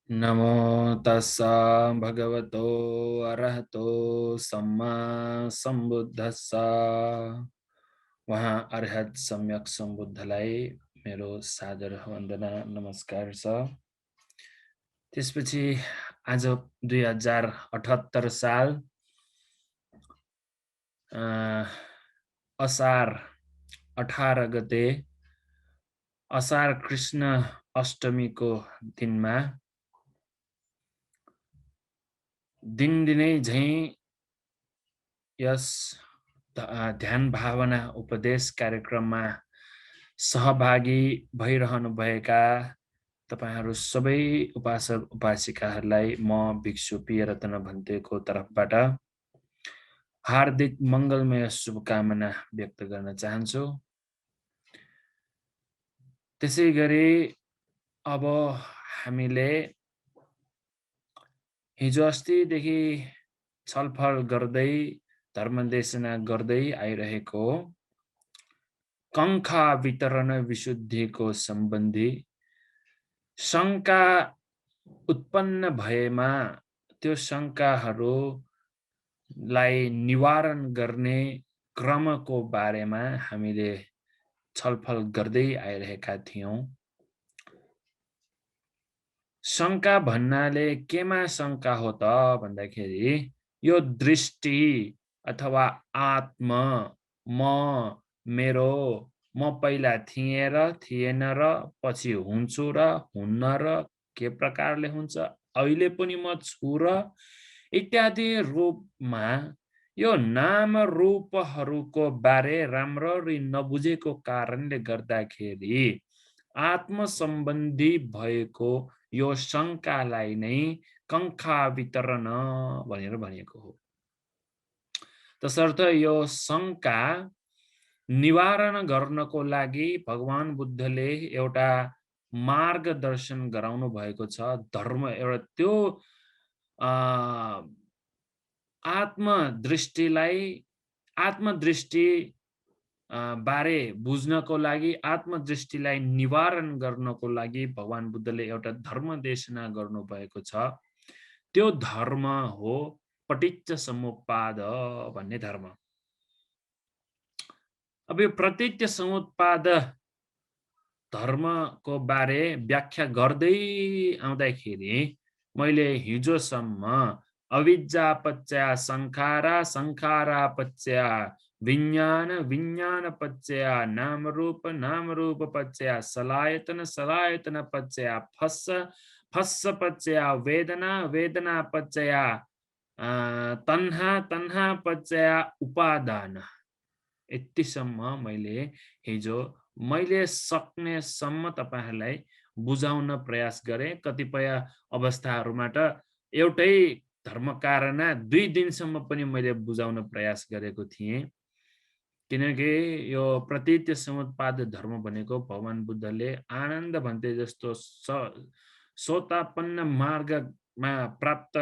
नमो तस्सा भगवतो अरहतो सम्मा सम्बुद्धस्सा। वहाँ अरहत सम्यक सम्बुद्धलाई मेरो सादर वन्दना नमस्कार छ। त्यसपछि आज 2078 साल असार 18 गते असार कृष्ण अष्टमीको दिनमा दिनदिनै झैं यस ध्यान भावना उपदेश कार्यक्रममा सहभागी भइरहनुभएका तपाईहरू सबै उपासक उपासिकाहरूलाई म भिक्षु प्रिय रत्न भन्तेको तर्फबाट हार्दिक मङ्गलमय शुभकामना व्यक्त गर्न चाहन्छु। त्यसैगरी अब हामीले हिजो अस्तिदेखि छलफल गर्दै धर्मदेशना गर्दै आइरहेको कंखा वितरण विशुद्धिको सम्बन्धी शंका उत्पन्न भएमा त्यो शंकाहरूलाई निवारण गर्ने क्रमको बारेमा हामीले छलफल गर्दै आइरहेका थियौं। शंका भन्नाले केमा शंका हो त भन्दाखेरि यो दृष्टि अथवा आत्म म मेरो म पहिला थिएँ र थिएन र पछि हुन्छु र हुन्न र के प्रकारले हुन्छ अहिले पनि म छु र इत्यादि रूपमा यो नाम रूपहरूको बारे राम्ररी नबुझेको कारणले गर्दाखेरि आत्म सम्बन्धी भएको यो शंकालाई नै कंखा वितरण भनेर भनिएको हो। तसर्थ यो शंका निवारण गर्नको लागि भगवान बुद्धले एउटा मार्गदर्शन गराउनु भएको छ। धर्म एउटा त्यो आत्मदृष्टि बारे बुझ्नको लागि आत्मदृष्टिलाई निवारण गर्नको लागि भगवान बुद्धले एउटा धर्म देशना गर्नु भएको छ। त्यो धर्म हो पटिच्च समुप्पाद भन्ने धर्म। अब यो प्रतिच्च समुत्पाद धर्मको बारे व्याख्या गर्दै आउँदाखेरि मैले हिजोसम्म अविद्यापच्चय संखारा संखारापच्चय विज्ञान विज्ञानपच्चय नाम रूप पच्चय सलायतन सलायतन पच्चय फस्स पच्चय वेदना वेदना पच्चय तन्हा तन्हा पच्चय उपादान यतिसम्म मैले सक्नेसम्म तपाईहरुलाई बुझाउन प्रयास गरे। कतिपय अवस्थाहरुमा त एउटै धर्मकारना 2 दिनसम्म पनि मैले बुझाउन प्रयास गरेको थिएँ। किनकि यो प्रतिच्च समुत्पाद धर्म भनेको भगवान बुद्धले आनन्द भन्ते जस्तो सोतापन्न मार्गमा प्राप्त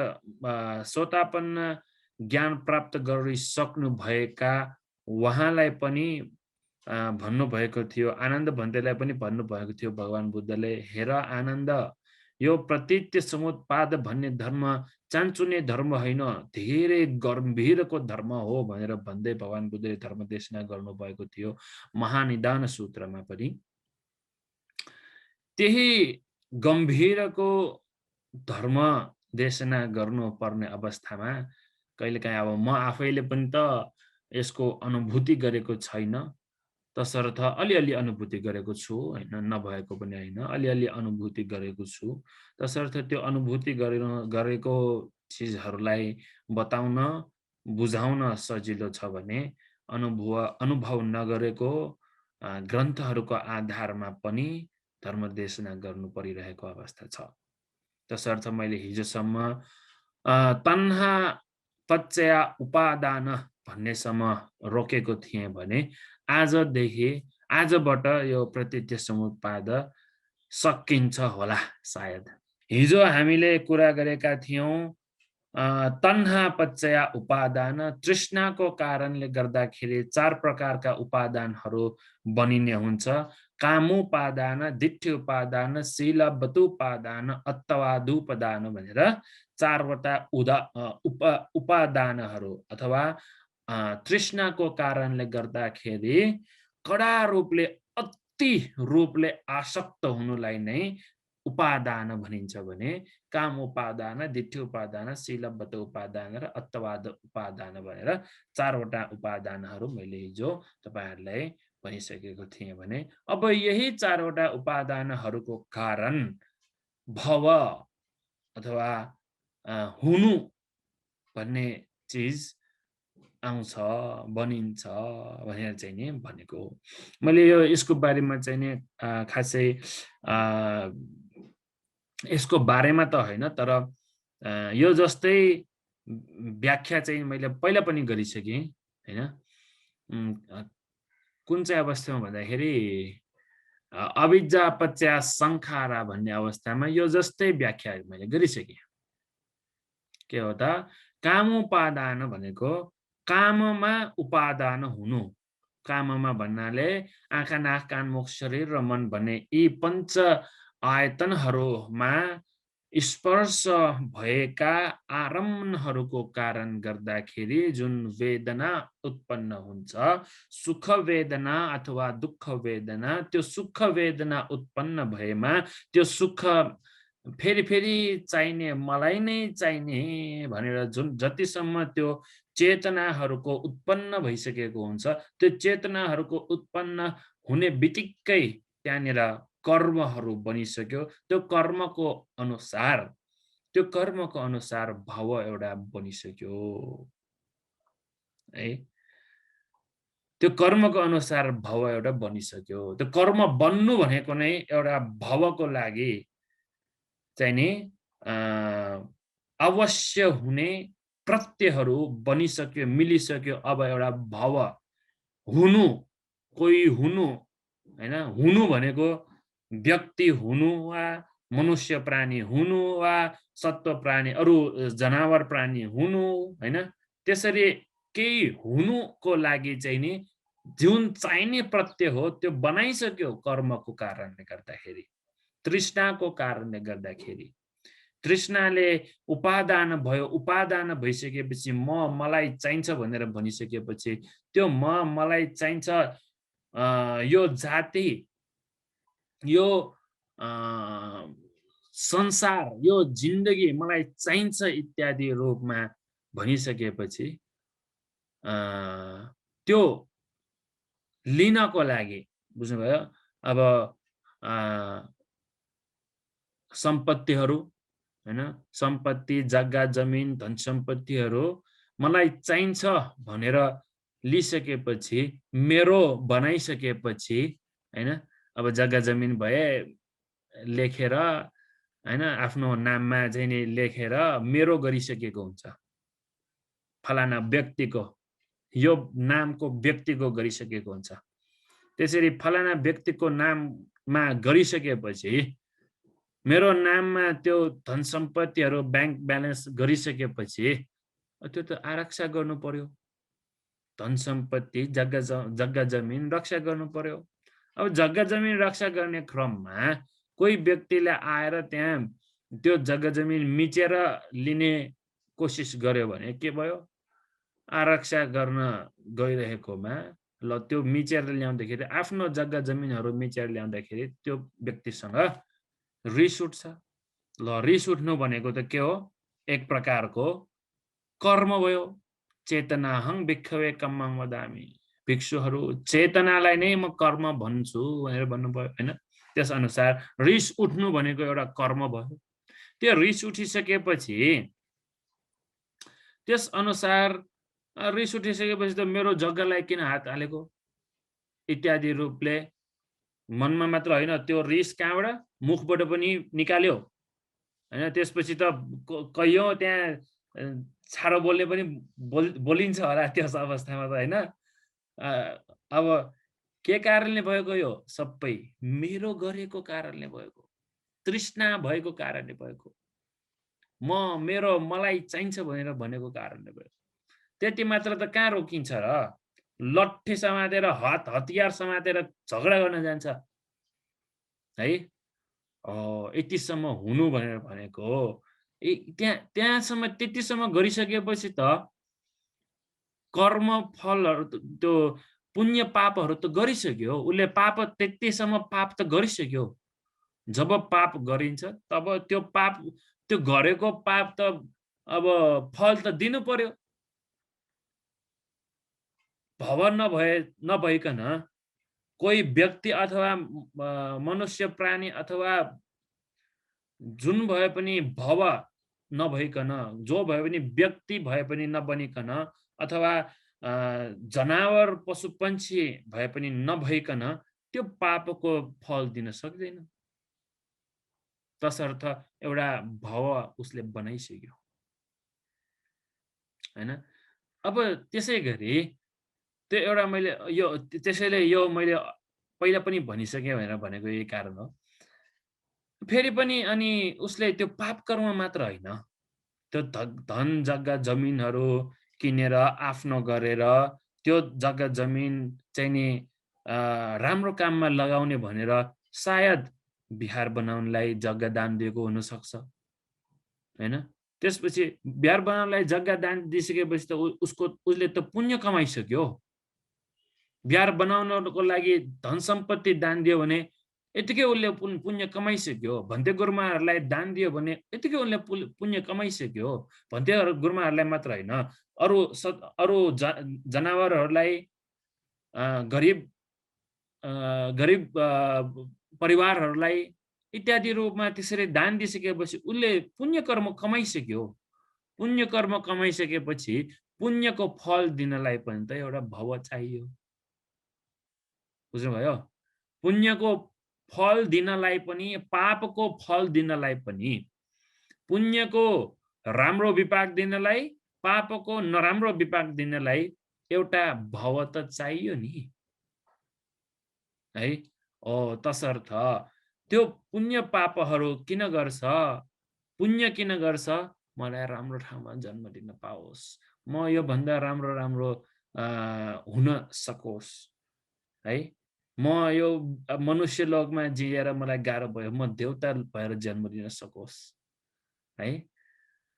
सोतापन्न ज्ञान प्राप्त गरिसक्नु भएका उहाँलाई पनि भन्नुभएको थियो। आनन्द भन्तेलाई पनि भन्नुभएको थियो भगवान बुद्धले, हेर आनन्द, यो प्रतिच्च समुत्पाद भन्ने धर्म चान्चुने धर्म होइन, धेरै गम्भीरको धर्म हो भनेर भन्दै भगवान बुद्धले धर्म देशना गर्नुभएको थियो महानिदान सूत्रमा पनि। त्यही गम्भीरको धर्म देशना गर्नुपर्ने अवस्थामा कहिलेकाहीँ अब म आफैले पनि त यसको अनुभूति गरेको छैन। तसर्थ अलिअलि अनुभूति गरेको छु हैन, नभएको पनि हैन, अलिअलि अनुभूति गरेको छु। तसर्थ त्यो अनुभूति गरेको चीजहरुलाई बताउन बुझाउन सजिलो छ भने अनुभव नगरेको ग्रन्थहरुको आधारमा पनि धर्मदेशना गर्नु परिरहेको अवस्था छ। तसर्थ मैले हिजोसम्म तन्हा पच्चय उपादान भन्नेसम्म रोकेको थिएँ भने आजबाट यो प्रतिच्च समुत्पाद सकिन्छ होला सायद। हिजो हामीले कुरा गरेका थियौं तन्हा पच्चय उपादान, तृष्णाको कारणले गर्दाखेरि 4 प्रकारका उपादानहरू बनिने हुन्छ। कामुपादान, दिठ्ठ्युपादान, शीलबतुपादान, अत्तवादुपदान भनेर चारवटा उपादानहरू अथवा तृष्णाको कारणले गर्दाखेरि कडा रूपले अति रूपले आसक्त हुनुलाई नै उपादान भनिन्छ भने काम उपादान, दिठ्ठ्य उपादान, शीलबद्ध उपादान र अत्तवाद उपादान भनेर चारवटा उपादानहरू मैले हिजो तपाईहरुलाई भनिसकेको थिएँ भने अब यही चारवटा उपादानहरूको कारण भव अथवा हुनु भन्ने चीज आउँछ, बनिन्छ भनेर चाहिँ नि भनेको। मैले यो यसको बारेमा चाहिँ नि खासै यसको बारेमा त हैन, तर यो जस्तै व्याख्या चाहिँ मैले पहिला पनि गरिसकेँ हैन। कुन चाहिँ अवस्थामा भन्दाखेरि अविद्या पश्चात संखारा भन्ने अवस्थामा यो जस्तै व्याख्या मैले गरिसकेँ। के हो त कामोपादान भनेको काममा उपादान हुनु। काममा भन्नाले आँखा, नाक, कान, मुख, शरीर र मन भन्ने यी पञ्च आयतनहरूमा स्पर्श भएका आरम्भणहरूको कारण गर्दाखेरि जुन वेदना उत्पन्न हुन्छ, सुख वेदना अथवा दुःख वेदना, त्यो सुख वेदना उत्पन्न भएमा त्यो सुख फेरि फेरि चाहिने, मलाई नै चाहिने भनेर जुन जतिसम्म त्यो चेतनाहरूको उत्पन्न भइसकेको हुन्छ, त्यो चेतनाहरूको उत्पन्न हुने बित्तिकै त्यहाँनिर कर्महरू बनिसक्यो। त्यो कर्मको अनुसार भाव एउटा बनिसक्यो है। त्यो कर्मको अनुसार भाव एउटा बनिसक्यो। त्यो कर्म बन्नु भनेको नै एउटा भावको लागि चाहिँ नि अवश्य हुने प्रत्ययहरू बनिसक्यो, मिलिसक्यो। अब एउटा भाव हुनु, कोही हुनु हैन। हुनु भनेको व्यक्ति हुनु वा मनुष्य प्राणी हुनु वा सत्व प्राणी, अरु जनावर प्राणी हुनु हैन। त्यसरी केही हुनुको लागि चाहिँ नि जुन चाहिने प्रत्यय हो त्यो बनाइसक्यो कर्मको कारणले गर्दाखेरि, तृष्णाको कारणले गर्दाखेरि। तृष्णाले उपादान भयो, उपादान भइसकेपछि मलाई चाहिन्छ भनेर भनिसकेपछि त्यो मलाई चाहिन्छ, यो जाति, यो संसार, यो जिन्दगी मलाई चाहिन्छ इत्यादि रूपमा भनिसकेपछि त्यो लिनको लागि, बुझ्नुभयो? अब सम्पत्तिहरू हैन, सम्पत्ति, जग्गा जमिन, धन सम्पत्तिहरू मलाई चाहिन्छ भनेर लिइसकेपछि, मेरो बनाइसकेपछि हैन, अब जग्गा जमिन भए लेखेर हैन, आफ्नो नाममा चाहिँ नि लेखेर मेरो गरिसकेको हुन्छ। फलाना व्यक्तिको, यो नामको व्यक्तिको गरिसकेको हुन्छ। त्यसरी फलाना व्यक्तिको नाममा गरिसकेपछि मेरो नाममा त्यो धन सम्पत्तिहरू बैंक ब्यालेन्स गरिसकेपछि त्यो त आरक्षा गर्नु पर्यो। धन सम्पत्ति, जग्गा जमिन रक्षा गर्नु पर्यो। अब जग्गा जमिन रक्षा गर्ने क्रममा कोही व्यक्तिले आएर त्यहाँ त्यो जग्गा जमिन मिचेर लिने कोसिस गर्यो भने के भयो? आरक्षा गर्न गइरहेकोमा ल त्यो मिचेर ल्याउँदाखेरि, आफ्नो जग्गा जमिनहरू मिचेर ल्याउँदाखेरि त्यो व्यक्तिसँग रिस उठ्छ। ल रिस उठ्नु भनेको त के हो? एक प्रकारको कर्म भयो। चेतनाहं भिक्षवे कम्मं वदामि। भिक्षुहरू चेतनालाई नै म कर्म भन्छु भनेर भन्नुभयो हैन। त्यस अनुसार रिस उठ्नु भनेको एउटा कर्म भयो। त्यो रिस उठिसकेपछि त्यस अनुसार रिस उठिसकेपछि त मेरो जग्गालाई किन हात हालेको इत्यादि रूपले मनमा मात्र हैन, त्यो रिस कहाँबाट? मुखबाट पनि निकाल्यो हैन। त्यसपछि त कयौं त्यहाँ छाडो बोल्ने पनि बोलिन्छ होला त्यस अवस्थामा त हैन। अब के कारणले भएको? यो सबै मेरो गरेको कारणले भएको, तृष्णा भएको कारणले भएको, मलाई चाहिन्छ भनेर भनेको कारणले भएको। त्यति मात्र त कहाँ रोकिन्छ र? लट्ठी समातेर, हतियार समातेर झगडा गर्न जान्छ है। यतिसम्म हुनु भनेर भनेको हो। त्यहाँसम्म त्यतिसम्म गरिसकेपछि त कर्म फलहरू त्यो पुण्य पापहरू त गरिसक्यो। उसले पाप त्यतिसम्म पाप त गरिसक्यो। जब पाप गरिन्छ तब त्यो पाप त्यो गरेको पाप त अब फल त दिनु पर्यो। भव नभइकन कोही व्यक्ति अथवा मनुष्य प्राणी अथवा जुन भए पनि भव नभइकन, जो भए पनि व्यक्ति भए पनि नबनिकन अथवा जनावर पशुपक्षी भए पनि नभइकन त्यो पापको फल दिन सक्दैन। तसर्थ एउटा भव उसले बनाइसक्यो। हैन? अब त्यसै गरी त्यो एउटा मैले यो त्यसैले यो मैले पहिला पनि भनिसकेँ भनेर भनेको यही कारण हो। फेरि पनि अनि उसले त्यो पाप कर्म मात्र होइन, त्यो धन जग्गा जमिनहरू किनेर आफ्नो गरेर त्यो जग्गा जमिन चाहिँ नि राम्रो काममा लगाउने भनेर सायद बिहार बनाउनलाई जग्गा दान दिएको हुनसक्छ। होइन? त्यसपछि बिहार बनाउनलाई जग्गा दान दिइसकेपछि त उसले त पुण्य कमाइसक्यो। बिहार बनाउनको लागि धन सम्पत्ति दान दियो भने यतिकै उसले पुण्य कमाइसक्यो। भन्ते गुरुमाहरूलाई दान दियो भने यतिकै उसले पुण्य कमाइसक्यो। भन्ते गुरुमाहरूलाई मात्र होइन, अरू जनावरहरूलाई गरिब गरिब परिवारहरूलाई इत्यादि रूपमा त्यसरी दान दिइसकेपछि उसले पुण्य कर्म कमाइसक्यो। पुण्य कर्म कमाइसकेपछि पुण्यको फल दिनलाई पनि त एउटा भव चाहियो। बुझ्नुभयो? पुण्यको फल दिनलाई पनि, पापको फल दिनलाई पनि, पुण्यको राम्रो विपाक दिनलाई, पापको नराम्रो विपाक दिनलाई एउटा भव त चाहियो नि। है? तसर्थ त्यो पुण्य पापहरू किन गर्छ? पुण्य किन गर्छ? मलाई राम्रो ठाउँमा जन्म दिन पाओस्। म योभन्दा राम्रो हुन सकोस्। है? म यो मनुष्य लोकमा जिएर मलाई गाह्रो भयो, म देवता भएर जन्म लिन सकोस्। है?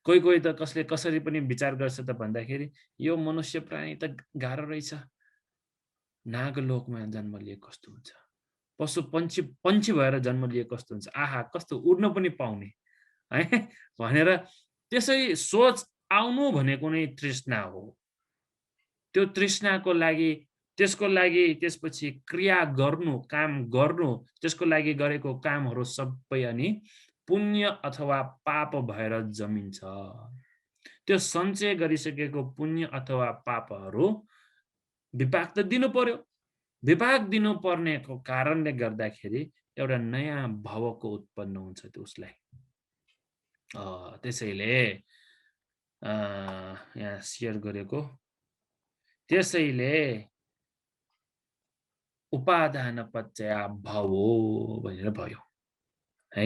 कोही त कसरी पनि विचार गर्छ त भन्दाखेरि यो मनुष्य प्राणी त गाह्रो रहेछ। नागलोकमा जन्म लिए कस्तो हुन्छ? पशु भएर जन्म लिए कस्तो हुन्छ? आहा, कस्तो उड्न पनि पाउने। है? भनेर त्यसै सोच आउनु भनेको नै तृष्णा हो। त्यो तृष्णाको लागि त्यसको लागि त्यसपछि क्रिया गर्नु, काम गर्नु, त्यसको लागि गरेको कामहरू सबै अनि पुण्य अथवा पाप भएर जमिन्छ। त्यो सञ्चय गरिसकेको पुण्य अथवा पापहरू विपाक त दिनु पर्यो। विपाक दिनु पर्नेको कारणले गर्दाखेरि एउटा नयाँ भवको उत्पन्न हुन्छ त्यो उसलाई। त्यसैले यहाँ सेयर गरेको, त्यसैले उपादान पच्चया भवो भनेर भयो। है?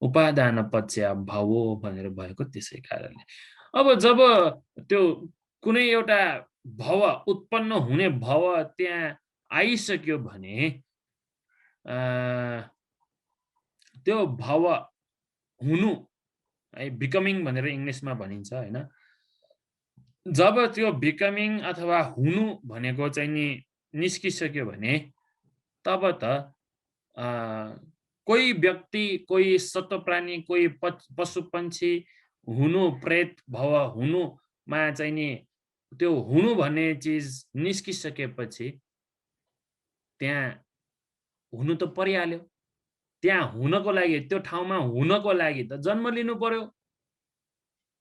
उपादान पच्चया भवो भनेर भएको त्यसै कारणले। अब जब त्यो कुनै एउटा भव उत्पन्न हुने भव त्यहाँ आइसक्यो भने त्यो भव हुनु, है, बिकमिङ भनेर इङ्ग्लिसमा भनिन्छ होइन। जब त्यो बिकमिङ अथवा हुनु भनेको चाहिँ नि निस्किसक्यो भने तब त कोही व्यक्ति, कोही सत्व प्राणी, कोही पशु पक्षी हुनु, प्रेत भव हुनुमा चाहिँ नि त्यो हुनु भन्ने चिज निस्किसकेपछि त्यहाँ हुनु त परिहाल्यो। त्यहाँ हुनको लागि, त्यो ठाउँमा हुनको लागि त जन्म लिनु पर्यो।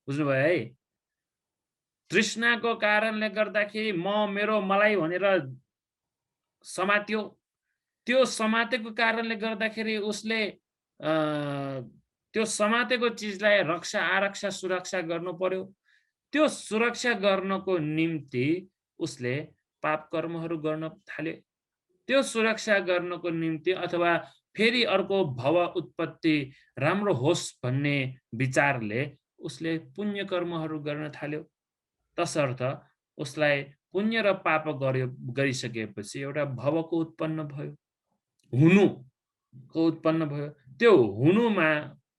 बुझ्नुभयो है? तृष्णाको कारणले गर्दाखेरि मलाई भनेर समात्यो। त्यो समातेको कारणले गर्दाखेरि उसले त्यो समातेको चिजलाई रक्षा, आरक्षा, सुरक्षा गर्नु पर्यो। त्यो सुरक्षा गर्नको निम्ति उसले पाप कर्महरू गर्न थाल्यो। त्यो सुरक्षा गर्नको निम्ति अथवा फेरि अर्को भव उत्पत्ति राम्रो होस् भन्ने विचारले उसले पुण्य कर्महरू गर्न थाल्यो। तसर्थ उसलाई पुण्य र पाप गरिसकेपछि एउटा भवको उत्पन्न भयो। हुनु, को उत्पन्न भयो। त्यो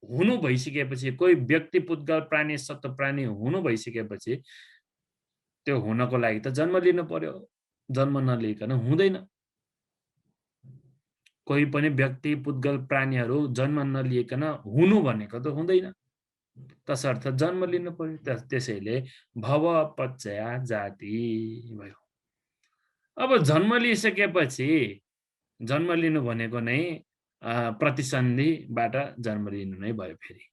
हुनु भइसकेपछि कोही व्यक्ति, पुद्गल, प्राणी, सत्व प्राणी हुनु भइसकेपछि त्यो हुनको लागि त जन्म लिनु पर्यो। जन्म नलिकन हुँदैन। कोही पनि व्यक्ति, पुद्गल, प्राणीहरू जन्म नलिकन हुनु भनेको त हुँदैन। तसर्थ जन्म लिनु पर्यो। त्यसैले भव पच्चया जाति भयो। अब जन्म लिइसकेपछि, जन्म लिनु भनेको नै प्रतिसन्धिबाट जन्म लिनु नै भयो फेरि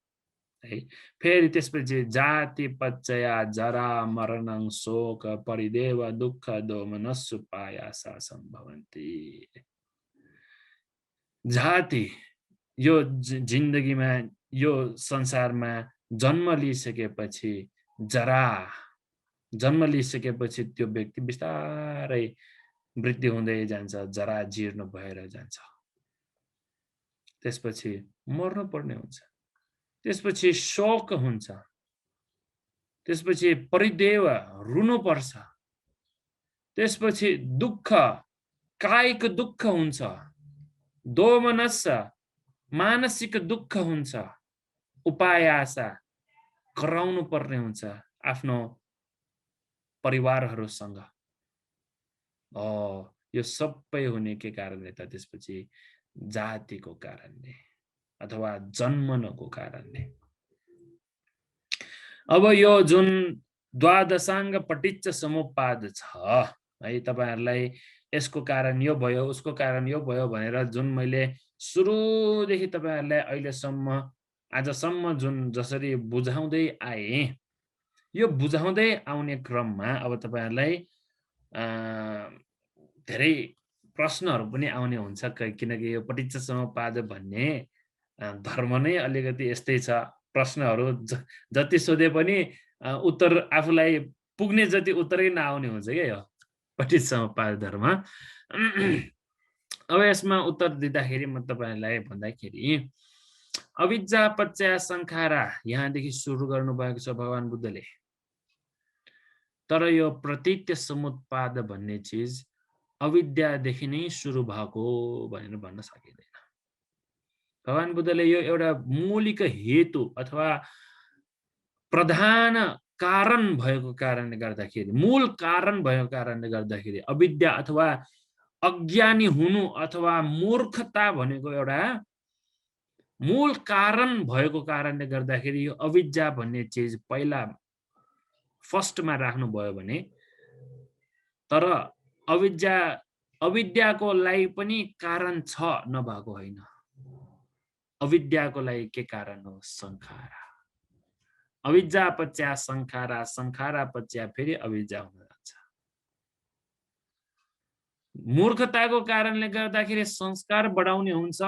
है। फेरि त्यसपछि जाति पच्चया जरा मरणं शोक परिदेव दुःख दोमनस्सुपायासा सम्भवन्ति। जाति यो जिन्दगीमा, यो संसारमा जन्म लिइसकेपछि जरा, जन्म लिइसकेपछि त्यो व्यक्ति बिस्तारै वृद्धि हुँदै जान्छ, जरा जीर्ण भएर जान्छ। त्यसपछि मर्नु पर्ने हुन्छ। त्यसपछि शोक हुन्छ। त्यसपछि परिदेव, रुनु पर्छ। त्यसपछि दुःख, कायिक दुःख हुन्छ। दोमनस्स, मानसिक दुःख हुन्छ। उपायासा, कराउनु पर्ने हुन्छ आफ्नो परिवारहरूसँग। यो सबै हुने के कारणले त त्यसपछि जातिको कारणले अथवा जन्मनको कारणले। अब यो जुन द्वादशाङ्ग पटिच्च समुपाद छ है, तपाईहरुलाई यसको कारण यो भयो, उसको कारण यो भयो भनेर जुन मैले सुरुदेखि तपाईहरुलाई अहिलेसम्म, आजसम्म जुन जसरी बुझाउँदै आए, यो बुझाउँदै आउने क्रममा अब तपाईहरुलाई धेरै प्रश्नहरू पनि आउने हुन्छ, किनकि यो पटिच्च समुपाद भन्ने धर्म नै अलिकति यस्तै छ। प्रश्नहरू जति सोधे पनि उत्तर आफूलाई पुग्ने जति उत्तरै नआउने हुन्छ क्या यो पटिच्च समुपाद धर्म। अब यसमा उत्तर दिँदाखेरि म तपाईहरुलाई भन्दाखेरि अविद्या पच्चय संखारा यहाँदेखि सुरु गर्नुभएको छ भगवान बुद्धले। तर यो प्रतीत्य समुत्पाद भन्ने चीज अविद्यादेखि नै सुरु भएको भनेर भन्न सकिँदैन। भगवान बुद्धले यो एउटा मौलिक हेतु अथवा प्रधान कारण भएको कारणले गर्दाखेरि, मूल कारण भएको कारणले गर्दाखेरि अविद्या अथवा अज्ञानी हुनु अथवा मूर्खता भनेको एउटा मूल कारण भएको कारणले गर्दाखेरि यो अविद्या भन्ने चीज पहिला फर्स्टमा राख्नुभयो भने, तर अविद्याको लागि पनि कारण छ नभएको होइन। अविद्याको लागि के कारण हो? संखारा। अविद्या पच्चय संखारा, संखारा पच्चय फेरि अविद्या हुन जान्छ। मूर्खताको कारणले गर्दाखेरि संस्कार बढाउने हुन्छ,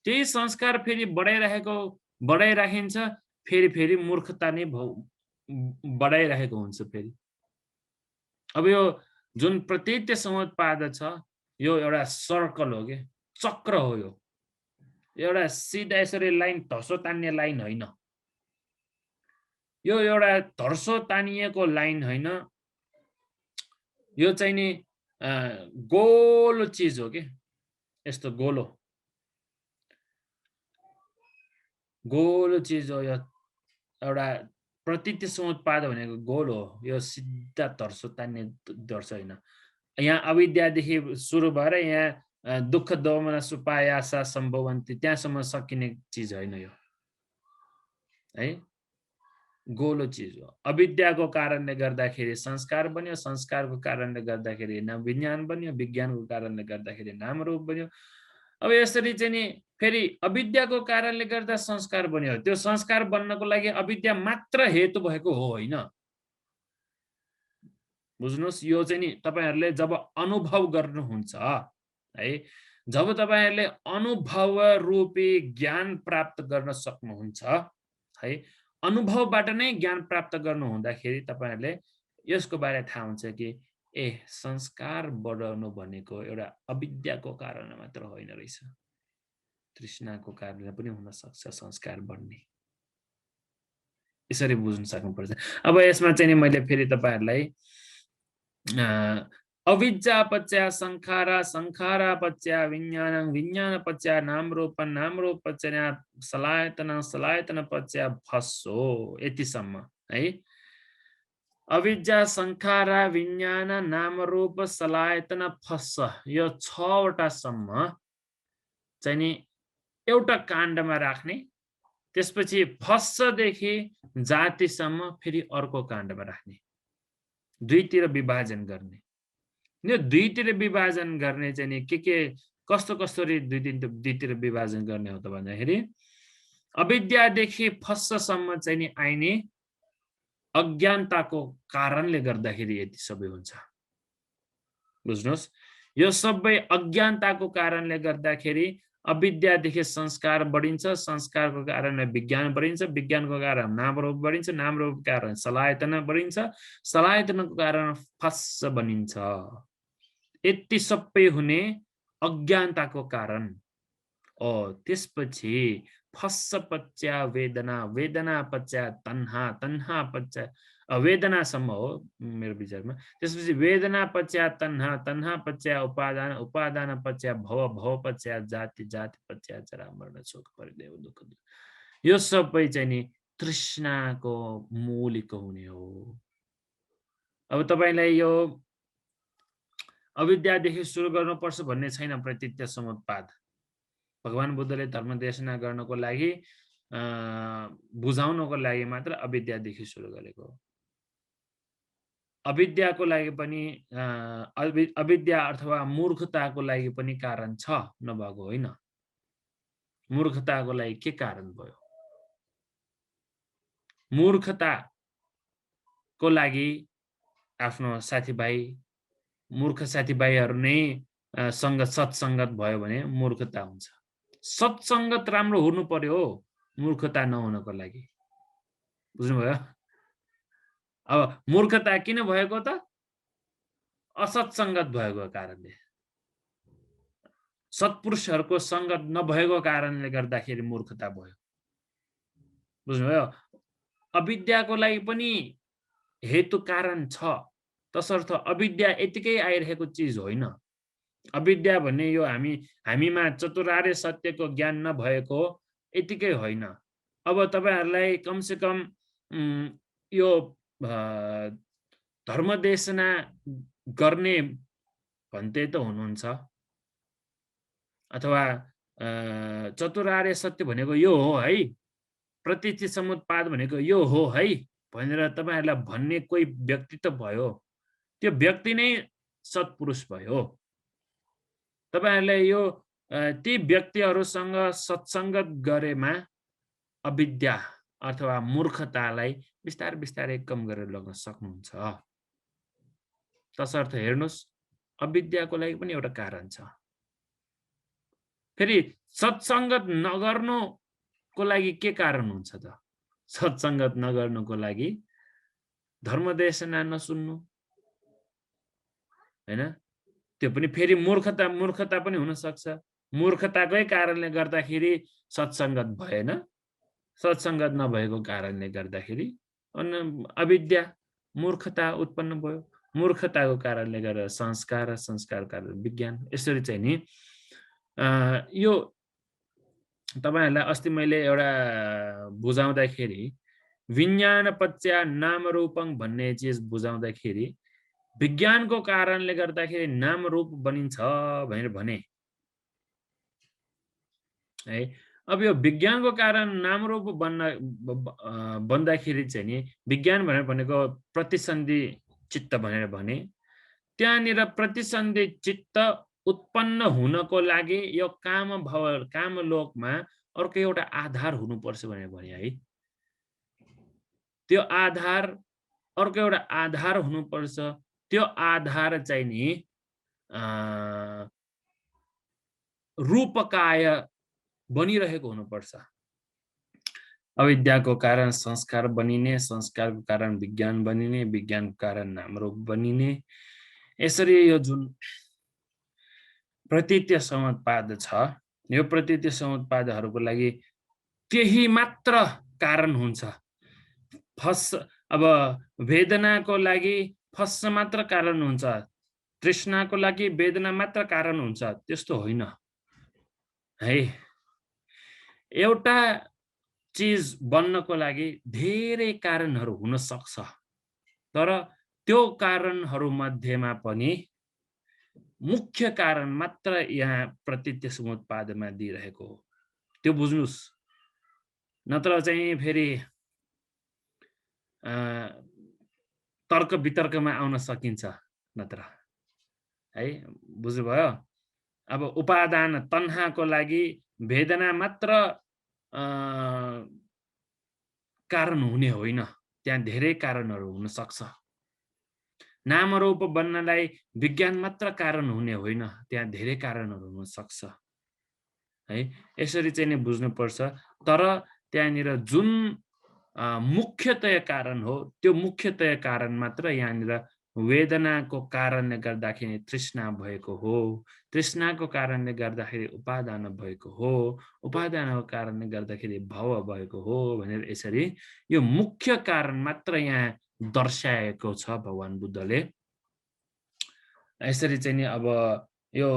त्यही संस्कार फेरि बढाइराखिन्छ, फेरि मूर्खता नै बढाइरहेको हुन्छ फेरि। अब यो जुन प्रतीत्य समुत्पाद छ यो एउटा सर्कल हो के, चक्र हो। यो एउटा सिधा यसरी लाइन धर्सो तान्ने लाइन होइन। यो एउटा धर्सो तानिएको लाइन होइन, यो चाहिँ नि गोलो चीज हो के, यस्तो गोलो चीज हो। यो एउटा प्रतीत्य समुत्पाद भनेको गोल हो, यो सिधा धर्सो तान्ने धर्स होइन। यहाँ अविद्यादेखि सुरु भएर यहाँ दुःख दोमन सुपायासा सम्भवन्ति त्यहाँसम्म सकिने चीज होइन यो है, गोलो चीज हो। अविद्याको कारणले गर्दाखेरि संस्कार बन्यो, संस्कारको कारणले गर्दाखेरि नाम विज्ञान बन्यो, विज्ञानको कारणले गर्दाखेरि नाम रूप बन्यो। अब यसरी चाहिँ नि फेरि अविद्याको कारणले गर्दा संस्कार बन्यो। त्यो संस्कार बन्नको लागि अविद्या मात्र हेतु भएको हो होइन। बुझ्नुस्, यो चाहिँ नि तपाईहरुले जब अनुभव गर्नुहुन्छ है, जब तपाईहरुले अनुभव रूपी ज्ञान प्राप्त गर्न सक्नुहुन्छ है, अनुभवबाट नै ज्ञान प्राप्त गर्नु हुँदाखेरि तपाईहरुले यसको बारे थाहा हुन्छ कि संस्कार बढाउनु भनेको एउटा अविद्याको कारण मात्र होइन रहेछ, तृष्णाको कारणले पनि हुन सक्छ संस्कार बढ्ने। यसरी बुझ्न सक्नुपर्छ। अब यसमा चाहिँ नि मैले फेरि तपाईहरुलाई अविद्यापच्या संखारा संखारापच्या विज्ञानं विज्ञानपच्या नामरूपं नामरूपपच्या सलायतन सलायतनपच्या भस्सो यतिसम्म है। अविद्या संखारा विज्ञान नामरूप सलायतन फस्स यो 6 वटा सम्म चाहिँ नि एउटा काण्डमा राख्ने, त्यसपछि फस्सदेखि जातिसम्म फेरि अर्को काण्डमा राख्ने, दुईतिर विभाजन गर्ने। यो दुईतिर विभाजन गर्ने चाहिँ नि के कस्तो कस्तोरी दुईतिर विभाजन गर्ने हो त भन्दाखेरि अविद्यादेखि फस्ससम्म चाहिँ नि आइने अज्ञानताको कारणले गर्दाखेरि यति सबै हुन्छ। बुझ्नुहोस्, यो सबै अज्ञानताको कारणले गर्दाखेरि अविद्यादेखि संस्कार बढिन्छ, संस्कारको कारणले विज्ञान बढिन्छ, विज्ञानको कारण नामरूप बढिन्छ, नामरूपको कारण सलायतना बढिन्छ, सलायतनको कारण फस्स बनिन्छ। यति सबै हुने अज्ञानताको कारण। त्यसपछि फस्स पच्या वेदना, वेदना पच्या तन्हा, तन्हा पच्या वेदनासम्म हो मेरो विचारमा। त्यसपछि वेदना पच्या तन्हा, तन्हा पच्या उपादान, उपादान पच्या भव, भव पच्या जाति, जाति पच्या जरा मरण शोक परिदेव दुःख। यो सबै चाहिँ नि तृष्णाको मूलिक हुने हो। अब तपाईलाई यो अविद्यादेखि सुरु गर्नुपर्छ भन्ने छैन प्रतीत्य समुत्पाद। भगवान बुद्धले धर्म देशना गर्नको लागि बुझाउनको लागि मात्र अविद्यादेखि सुरु गरेको हो। अविद्याको लागि पनि अविद्या अथवा मूर्खताको लागि पनि कारण छ, नभएको होइन। मूर्खताको लागि के कारण भयो? मूर्खताको लागि आफ्नो साथीभाइ, मूर्ख साथीभाइहरू नै सत्सङ्गत भयो भने मूर्खता हुन्छ। सत्सङ्गत राम्रो हुनु पर्यो मूर्खता नहुनको लागि। बुझ्नुभयो? अब मूर्खता किन भएको त? असत्सङ्गत भएको कारणले, सत्पुरुषहरूको सङ्गत नभएको कारणले गर्दाखेरि मूर्खता भयो। बुझ्नुभयो? अविद्याको लागि पनि हेतु कारण छ, तसर्थ अविद्या यतिकै आइरहेको चिज होइन। अविद्या भन्ने यो हामीमा चतुरार्य सत्यको ज्ञान नभएको यतिकै होइन। अब तपाईहरुलाई कमसे कम यो धर्मदेशना गर्ने भन्ते त हुनुहुन्छ, अथवा चतुरार्य सत्य भनेको यो हो है, प्रतीति समुत्पाद भनेको यो हो है भनेर तपाईहरुलाई भन्ने कोही व्यक्ति त भयो। त्यो व्यक्ति नै सत्पुरुष भयो। तपाईहरुले यो ती व्यक्तिहरुसँग सत्संगत गरेमा अविद्या अथवा मूर्खतालाई बिस्तारै बिस्तारै कम गरेर लग्न सक्नुहुन्छ। तसर्थ हेर्नुस्, अविद्याको लागि पनि एउटा कारण छ। फेरि सत्संगत नगर्नुको लागि के कारण हुन्छ त? सत्संगत नगर्नुको लागि धर्मदेशना नसुन्नु हैन, त्यो पनि फेरि मूर्खता पनि हुन सक्छ। मूर्खताकै कारणले गर्दाखेरि सत्संगत भएन, सत्संगत नभएको कारणले गर्दाखेरि अविद्या मूर्खता उत्पन्न भयो। मूर्खताको कारणले गर्दा संस्कार, संस्कारको कारण विज्ञान। यसरी चाहिँ नि यो तपाईहरुलाई अस्ति मैले एउटा बुझाउँदाखेरि विज्ञान पच्या नामरूपं भन्ने चीज बुझाउँदाखेरि विज्ञानको कारणले गर्दाखेरि नाम रूप बनिन्छ भनेर भने है। अब यो विज्ञानको कारण नाम रूप बन्दाखेरि चाहिँ नि विज्ञान भनेको प्रतिसन्धि चित्त भनेर भने, त्यहाँनिर प्रतिसन्धि चित्त उत्पन्न हुनको लागि यो काम लोकमा अर्को एउटा आधार हुनुपर्छ भनेर भने है। त्यो आधार अर्को एउटा आधार हुनुपर्छ। त्यो आधार चाहिँ नि रूपकाय बनिरहेको हुनुपर्छ। अविद्याको कारण संस्कार बनिने, संस्कारको कारण विज्ञान बनिने, विज्ञानको कारण नामरूप बनिने। यसरी यो जुन प्रतीत्य समुत्पाद छ, यो प्रतीत्य समुत्पादहरुको लागि त्यही मात्र कारण हुन्छ। अब वेदनाको लागि फस्स मात्र कारण हुन्छ, तृष्णाको लागि वेदना मात्र कारण हुन्छ त्यस्तो होइन है। एउटा चीज बन्नको लागि धेरै कारणहरू हुन सक्छ, तर त्यो कारणहरू मध्येमा पनि मुख्य कारण मात्र यहाँ प्रतीत्य समुत्पादमा दिइरहेको हो, त्यो बुझ्नुस्। नत्र चाहिँ फेरि तर्क वितर्कमा आउन सकिन्छ नत्र है, बुझ्नुभयो। अब उपादान तन्हाको लागि वेदना मात्र कारण हुने होइन, त्यहाँ धेरै कारणहरू हुन सक्छ। नामरूप बन्नलाई विज्ञान मात्र कारण हुने होइन, त्यहाँ धेरै कारणहरू हुन सक्छ है। यसरी चाहिँ नि बुझ्नुपर्छ। तर त्यहाँनिर जुन मुख्यतया कारण हो, त्यो मुख्यतया कारण मात्र यहाँनिर वेदनाको कारणले गर्दाखेरि तृष्णा भएको हो, तृष्णाको कारणले गर्दाखेरि उपादान भएको हो, उपादानको कारणले गर्दाखेरि भव भएको हो भनेर यसरी यो मुख्य कारण मात्र यहाँ दर्शाएको छ भगवान बुद्धले। यसरी चाहिँ नि अब यो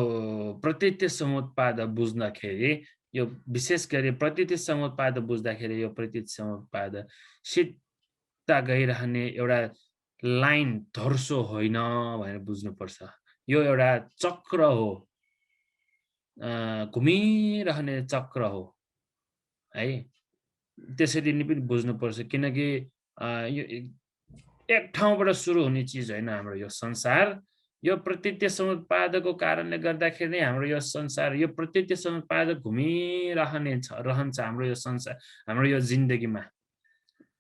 प्रतीत्य समुत्पाद बुझ्दाखेरि, यो विशेष गरी प्रतीत्य समुत्पाद बुझ्दाखेरि यो प्रतीत्य समुत्पाद सिधा गइरहने एउटा लाइन धर्सो होइन भनेर बुझ्नुपर्छ। यो एउटा चक्र हो, घुमिरहने चक्र हो है। त्यसरी नै पनि बुझ्नुपर्छ, किनकि यो एक ठाउँबाट सुरु हुने चिज होइन हाम्रो यो संसार। यो प्रतीत्य समुत्पादको कारणले गर्दाखेरि नै हाम्रो यो संसार, यो प्रतीत्य समुत्पाद रहन्छ हाम्रो यो संसार, हाम्रो यो जिन्दगीमा।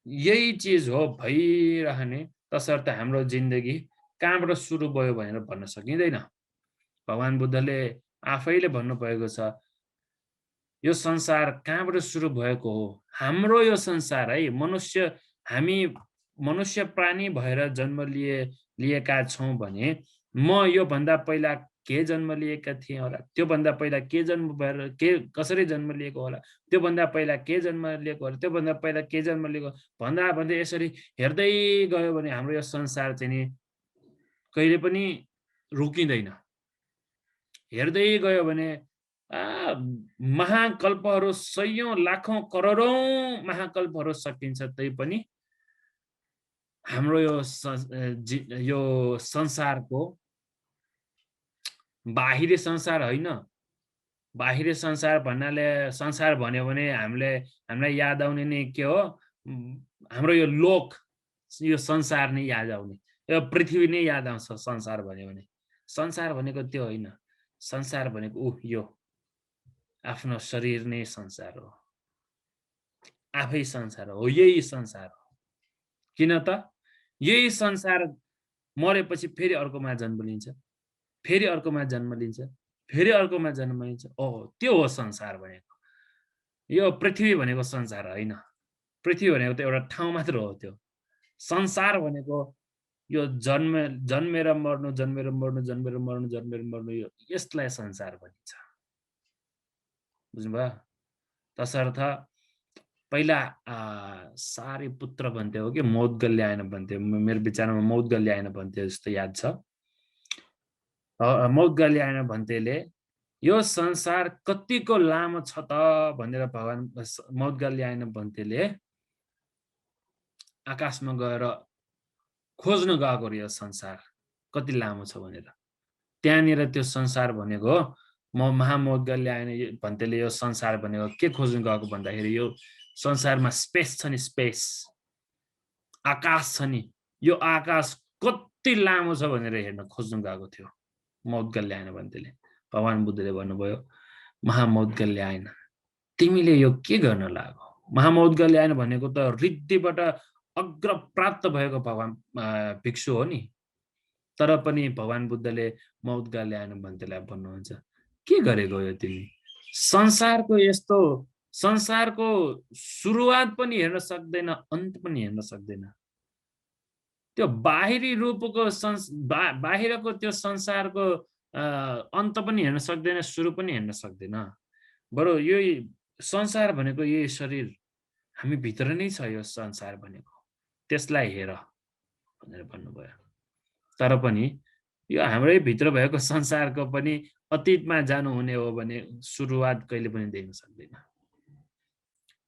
यही चिज हो भइरहने, तसर्थ हाम्रो जिन्दगी कहाँबाट सुरु भयो भनेर भन्न सकिँदैन। भगवान बुद्धले आफैले भन्नुभएको छ यो संसार कहाँबाट सुरु भएको हो। हाम्रो यो संसार है, मनुष्य, हामी मनुष्य प्राणी भएर जन्म लिएका छौँ भने म यो भन्दा पहिला के जन्म लिएका थिएँ होला, त्यो भन्दा पहिला के जन्म भएर के कसरी जन्म लिएको होला, त्यो भन्दा पहिला के जन्म लिएको होला, त्यो भन्दा पहिला के जन्म लिएको भन्दा भन्दै यसरी हेर्दै गयो भने हाम्रो यो संसार चाहिँ नि कहिले पनि रोकिँदैन। हेर्दै गयो भने महाकल्पहरू, सयौं लाखौं करोडौं महाकल्पहरू सकिन्छ, तैपनि हाम्रो यो संसारको बाहिरी संसार होइन। बाहिरी संसार भन्नाले, संसार भन्यो भने हामीलाई याद आउने नै के हो, हाम्रो यो लोक, यो संसार नै याद आउने, यो पृथ्वी नै याद आउँछ संसार भन्यो भने। संसार भनेको त्यो होइन, संसार भनेको यो आफ्नो शरीर नै संसार हो, आफै संसार हो, यही संसार हो। किन त यही संसार मरेपछि फेरि अर्कोमा जन्म लिन्छ, फेरि अर्कोमा जन्म लिन्छ, फेरि अर्कोमा जन्म लिन्छ। ओहो, त्यो हो संसार भनेको। यो पृथ्वी भनेको संसार होइन। पृथ्वी भनेको त एउटा ठाउँ मात्र हो। त्यो संसार भनेको यो जन्मेर मर्नु, जन्मेर मर्नु, जन्मेर मर्नु, जन्मेर मर्नु, यो यसलाई संसार भनिन्छ। बुझ्नुभयो। तसर्थ पहिला सारी पुत्र भन्थे हो कि मौद्गल्यायन भन्थे, मेरो विचारमा मौद्गल्यायन भन्थे जस्तो याद छ। मौद्गल्यायन भन्थेले यो संसार कतिको लामो छ त भनेर भगवान मौद्गल्यायन भन्थेले आकाशमा गएर खोज्न गएको रे यो संसार कति लामो छ भनेर। त्यहाँनिर त्यो संसार भनेको महामौद्गल्यायन भन्थेले यो संसार भनेको के खोज्न गएको भन्दाखेरि यो संसारमा स्पेस छ नि, स्पेस, आकाश छ नि, यो आकाश कति लामो छ भनेर हेर्न खोज्न गएको थियो मौद्गल्यायन भन्थेले। भगवान बुद्धले भन्नुभयो महामौद्गल्यायन, तिमीले यो के गर्न लाग्यो। महामौद्गल्यायन भनेको त रिद्धिबाट अग्र प्राप्त भएको भगवान भिक्षु हो नि। तर पनि भगवान बुद्धले मौद्गल्यायन भन्थेलाई भन्नुहुन्छ के गरेको यो तिमी। संसारको यस्तो, संसारको सुरुवात पनि हेर्न सक्दैन, अन्त पनि हेर्न सक्दैन। त्यो बाहिरी रूपको बाहिरको त्यो संसारको अन्त पनि हेर्न सक्दैन, सुरु पनि हेर्न सक्दैन। बरु यही संसार भनेको यही शरीर, हामी भित्र नै छ यो संसार भनेको, त्यसलाई हेर भनेर भन्नुभयो। तर पनि यो हाम्रै भित्र भएको संसारको पनि अतीतमा जानुहुने हो भने सुरुवात कहिले पनि देख्न सक्दैन।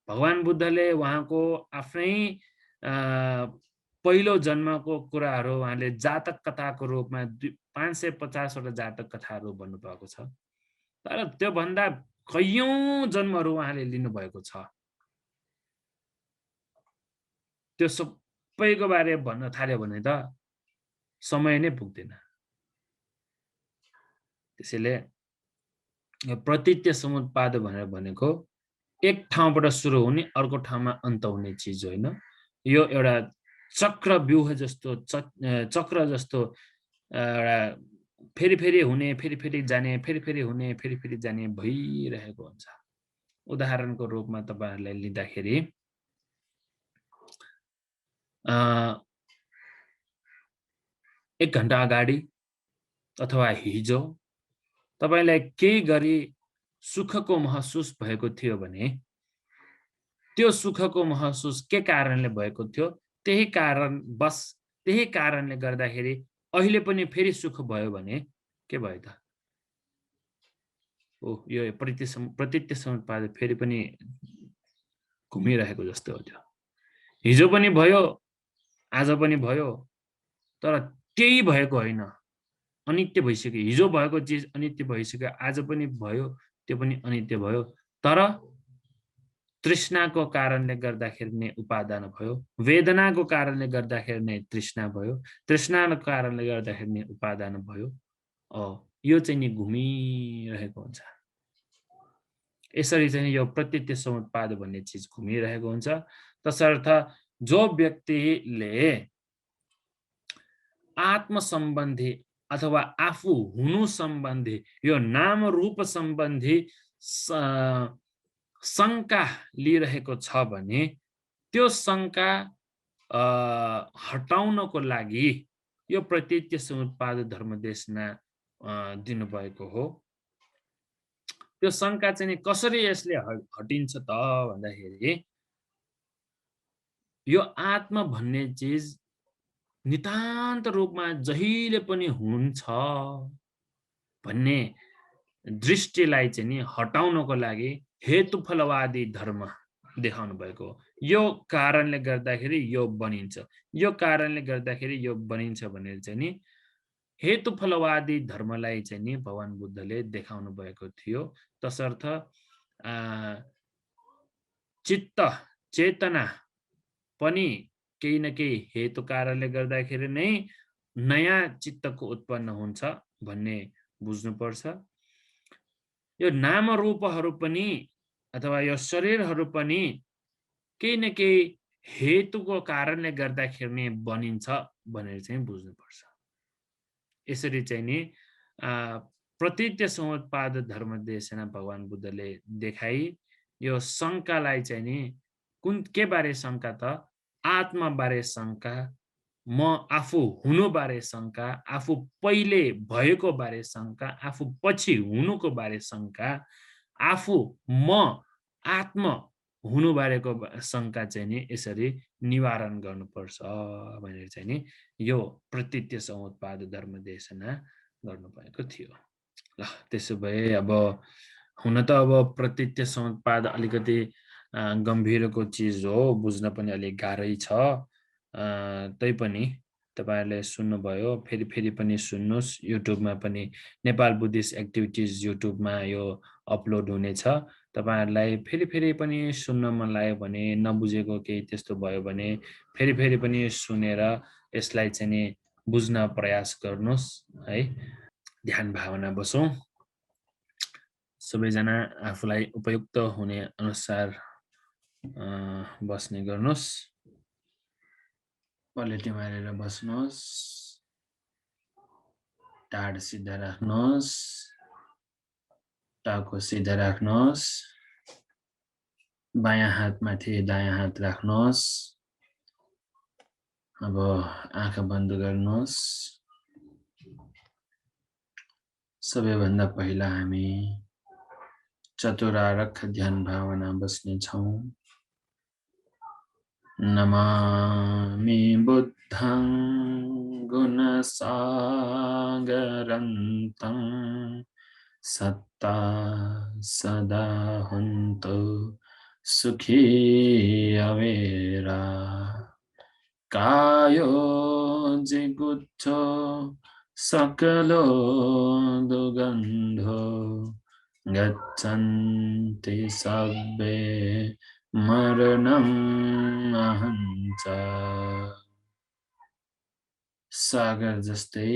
भगवान बुद्धले उहाँको आफ्नै पहिलो जन्मको कुराहरू उहाँले जातक कथाको रूपमा 550 वटा जातक कथाहरू भन्नुभएको छ। तर त्योभन्दा कैयौं जन्महरू उहाँले लिनुभएको छ। त्यो सबैको बारे भन्न थाल्यो भने त समय नै पुग्दैन। त्यसैले यो प्रतीत्य समुत्पाद भनेर भनेको एक ठाउँबाट सुरु हुने अर्को ठाउँमा अन्त हुने चिज होइन। यो एउटा चक्रव्यूह जस्तो चक्र जस्तो एउटा फेरि हुने, फेरि जाने, फेरि हुने, फेरि जाने भइरहेको हुन्छ। उदाहरणको रूपमा तपाईहरुलाई लिँदाखेरि 1 घण्टा अगाडि अथवा हिजो तपाईलाई केही गरी सुखको महसुस भएको थियो भने त्यो सुखको महसुस के कारणले भएको थियो, त्यही कारणले गर्दाखेरि अहिले पनि फेरि सुख भयो भने के भयो त? यो प्रतीत्य समुत्पाद फेरि पनि घुमिरहेको जस्तो हो। त्यो हिजो पनि भयो, आज पनि भयो, तर त्यही भएको होइन, अनित्य भइसक्यो। हिजो भएको चिज अनित्य भइसक्यो, आज पनि भयो, त्यो पनि अनित्य भयो। तर तृष्णाको कारणले गर्दाखेरि नै उपादान भयो, वेदनाको कारणले गर्दाखेरि नै तृष्णा भयो, तृष्णाको कारणले गर्दाखेरि नै उपादान भयो। यो चाहिँ नि घुमिरहेको हुन्छ। यसरी चाहिँ यो प्रतीत्य समुत्पाद भन्ने चिज घुमिरहेको हुन्छ। तसर्थ जो व्यक्तिले आत्म सम्बन्धी अथवा आफू हुनु सम्बन्धी यो नाम रूप सम्बन्धी शंका लिइरहेको छ भने त्यो शंका हटाउनको लागि यो प्रतीत्य समुत्पाद धर्मदेशना दिनुभएको हो। त्यो शंका चाहिँ कसरी यसले हटिन्छ त भन्दाखेरि यो आत्मा भन्ने चिज नितान्त रूपमा जहिले पनि हुन्छ भन्ने दृष्टिलाई चाहिँ नि हटाउनको लागि हेतुफलवादी धर्म देखाउनु भएको। यो कारणले गर्दाखेरि यो बनिन्छ, यो कारणले गर्दाखेरि यो बनिन्छ भनेर चाहिँ नि हेतुफलवादी धर्मलाई चाहिँ नि भगवान बुद्धले देखाउनु भएको थियो। तसर्थ चित्त चेतना पनि केही न केही हेतु कारणले गर्दाखेरि नै नयाँ चित्तको उत्पन्न हुन्छ भन्ने बुझ्नुपर्छ। यो नाम रूपहरू पनि अथवा यो शरीरहरू पनि केही न केही हेतुको कारणले गर्दाखेरि नै बनिन्छ भनेर चाहिँ बुझ्नुपर्छ। यसरी चाहिँ नि प्रतीत्य समुत्पाद धर्मदेशना भगवान बुद्धले देखाई यो शंकालाई चाहिँ नि के बारे शंका त? आत्मा बारे शंका, म आफू हुनु बारे शंका, आफू पहिले भएको बारे शंका, आफू पछि हुनुको बारे शंका, आफू म आत्मा हुनु बारेको शंका चाहिँ नि यसरी निवारण गर्नुपर्छ भनेर चाहिँ नि यो प्रतीत्य समुत्पाद धर्मदेशना गर्नुभएको थियो। ल त्यसो भए अब हुन त अब प्रतीत्य समुत्पाद अलिकति गम्भीरको चिज हो, बुझ्न पनि अलिक गाह्रै छ। तैपनि तपाईहरुले सुन्नुभयो, फेरि पनि सुन्नुस्। युट्युबमा पनि नेपाल बुद्धिस्ट एक्टिभिटिज युट्युबमा यो अपलोड हुनेछ। तपाईहरुलाई फेरि पनि सुन्न मन लाग्यो भने, नबुझेको केही त्यस्तो भयो भने फेरि पनि सुनेर यसलाई चाहिँ नि बुझ्न प्रयास गर्नुस् है। ध्यान भावना बसौं। सबैजना आफूलाई उपयुक्त हुने अनुसार बस्ने गर्नुस्। पलेटी मारेर बस्नुस्। टाढ सिधा राख्नुस्। टाउको सिधा राख्नुस्। बायाँ हात माथि दायाँ हात राख्नुस्। अब आँखा बन्द गर्नुस्। सबैभन्दा पहिला हामी चतुरार्क ध्यान भावना बस्ने छौं। नमामि बुद्धं गुणसागरन्तं सत्ता सदा हन्तु सुखी अवेरा कायो जिगुच्छो सकलो दुगन्धो गच्छन्ति सब्बे मरणम् अहञ्च सागर जस्तै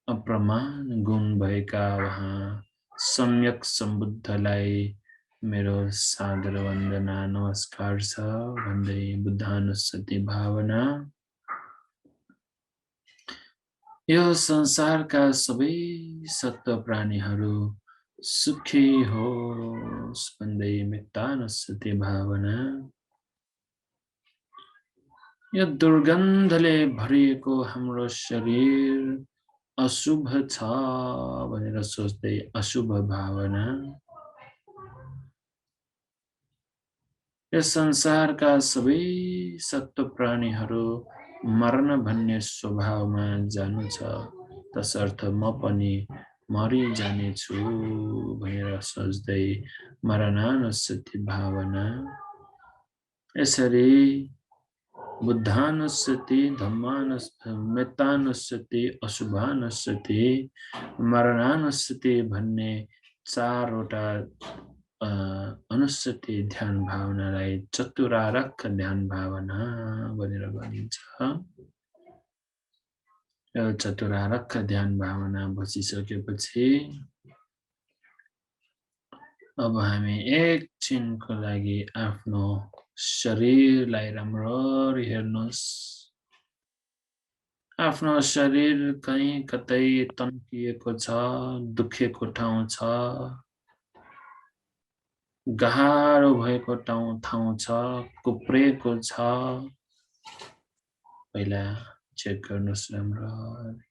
अप्रमाण गुण भएका वहाँ सम्यक सम्बुद्धलाई मेरो सादर वन्दना नमस्कार छ भन्दै बुद्धानुස්සति भावना यो संसारका सबै सत्व प्राणीहरू सुखी होस् भन्दै मेत्तानुස්සति भावना यो दुर्गन्धले भरिएको हाम्रो शरीर अशुभ छ भनेर सोच्दै अशुभ भावना यस संसारका सबै सत्व प्राणीहरू मर्न भन्ने स्वभावमा जानु छ तसर्थ म पनि मरिजानेछु भनेर सोच्दै मरणानुස්සति भावना यसरी बुद्धानुස්සति मेत्तानुස්සति अशुभानुස්සति मरणानुස්සति भन्ने चारवटा अनुස්සति ध्यान भावनालाई चतुरार्क ध्यान भावना भनेर भनिन्छ यो चतुरार्क ध्यान भावना बसिसकेपछि अब हामी एकछिनको लागि आफ्नो शरीरलाई राम्ररी हेर्नुस् आफ्नो शरीर कहीँ कतै तन्किएको छ दुखेको ठाउँ छ गाह्रो भएको ठाउँ छ कुप्रेको छ पहिला चेक गर्नुस् राम्ररी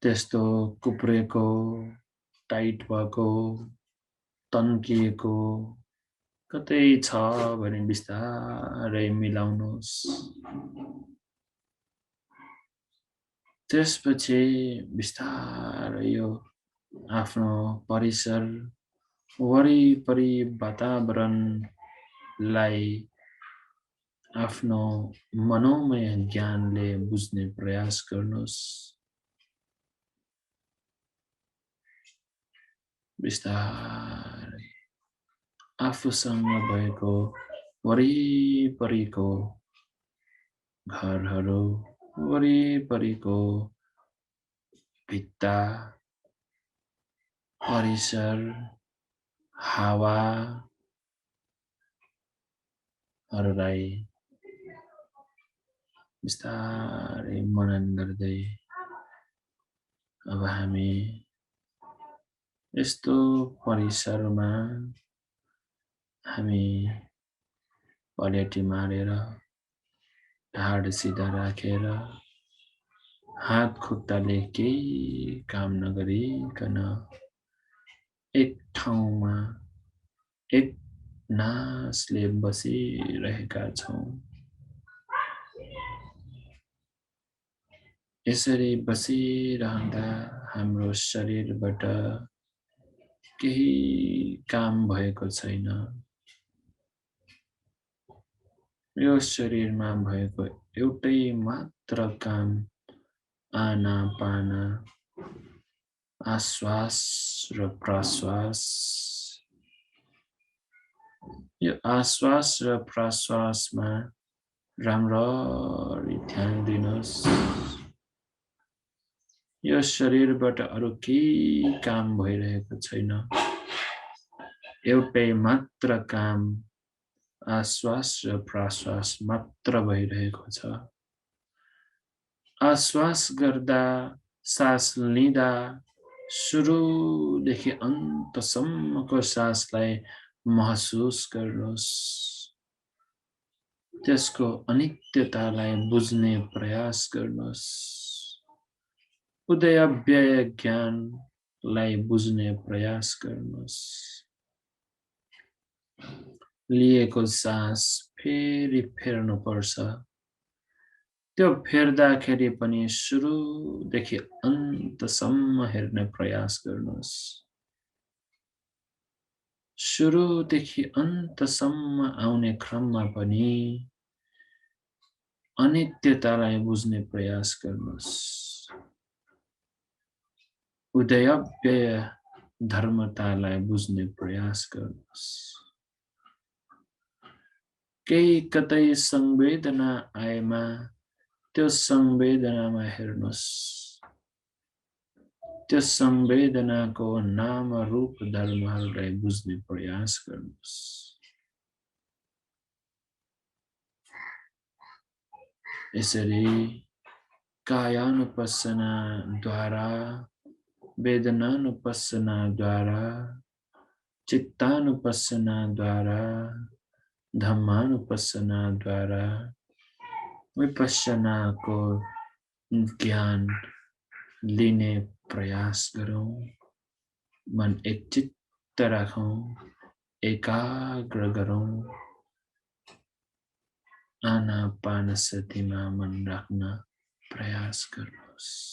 त्यस्तो कुप्रेको टाइट भएको तन्किएको कतै छ भने बिस्तारै मिलाउनुस् त्यसपछि बिस्तारै यो आफ्नो परिसर वरिपरि वातावरणलाई आफ्नो मनोमय ज्ञानले बुझ्ने प्रयास गर्नुस् बिस्तारै आफूसँग भएको वरिपरिको घरहरू वरिपरिको भित्ता परिसर हावाहरूलाई बिस्तारै मनन गर्दै अब हामी यस्तो परिसरमा हामी पलेटी मारेर ढाड सिधा राखेर हात खुट्टाले केही काम नगरिकन एक ठाउँमा एक नासले बसिरहेका छौं यसरी बसिरहँदा हाम्रो शरीरबाट केही काम भएको छैन यो शरीरमा भएको एउटै मात्र काम आनापाना आश्वास र प्रश्वास यो आश्वास र प्रश्वासमा राम्ररी ध्यान दिनुस् यो शरीरबाट अरु केही काम भइरहेको छैन एउटै मात्र काम आश्वास र प्रश्वास मात्र भइरहेको छ आश्वास गर्दा सास लिँदा सुरुदेखि अन्तसम्मको सासलाई महसुस गर्नुस् त्यसको अनित्यतालाई बुझ्ने प्रयास गर्नुस् उदय व्यय ज्ञानलाई बुझ्ने प्रयास गर्नुस् लिएको सास फेरि फेर्नुपर्छ। त्यो फेर्दाखेरि पनि सुरुदेखि अन्तसम्म हेर्ने प्रयास गर्नुहोस्। सुरुदेखि अन्तसम्म आउने क्रममा पनि अनित्यतालाई बुझ्ने प्रयास गर्नुहोस्। उदयव्यय धर्मतालाई बुझ्ने प्रयास गर्नुहोस्। केही कतै संवेदना आएमा त्यो संवेदनामा हेर्नुहोस्। त्यो संवेदनाको नाम रूप धर्महरूलाई बुझ्ने प्रयास गर्नुहोस्। यसरी कायानुपस्सनाद्वारा, वेदनानुपस्सनाद्वारा, चित्तानुपस्सनाद्वारा, धम्मानुपस्सनाद्वारा विपश्यनाको ज्ञान लिने प्रयास गरौं। मन एकचित्त राखौं, एकाग्र गरौं। आनापानसतिमा मन राख्न प्रयास गर्नुहोस्।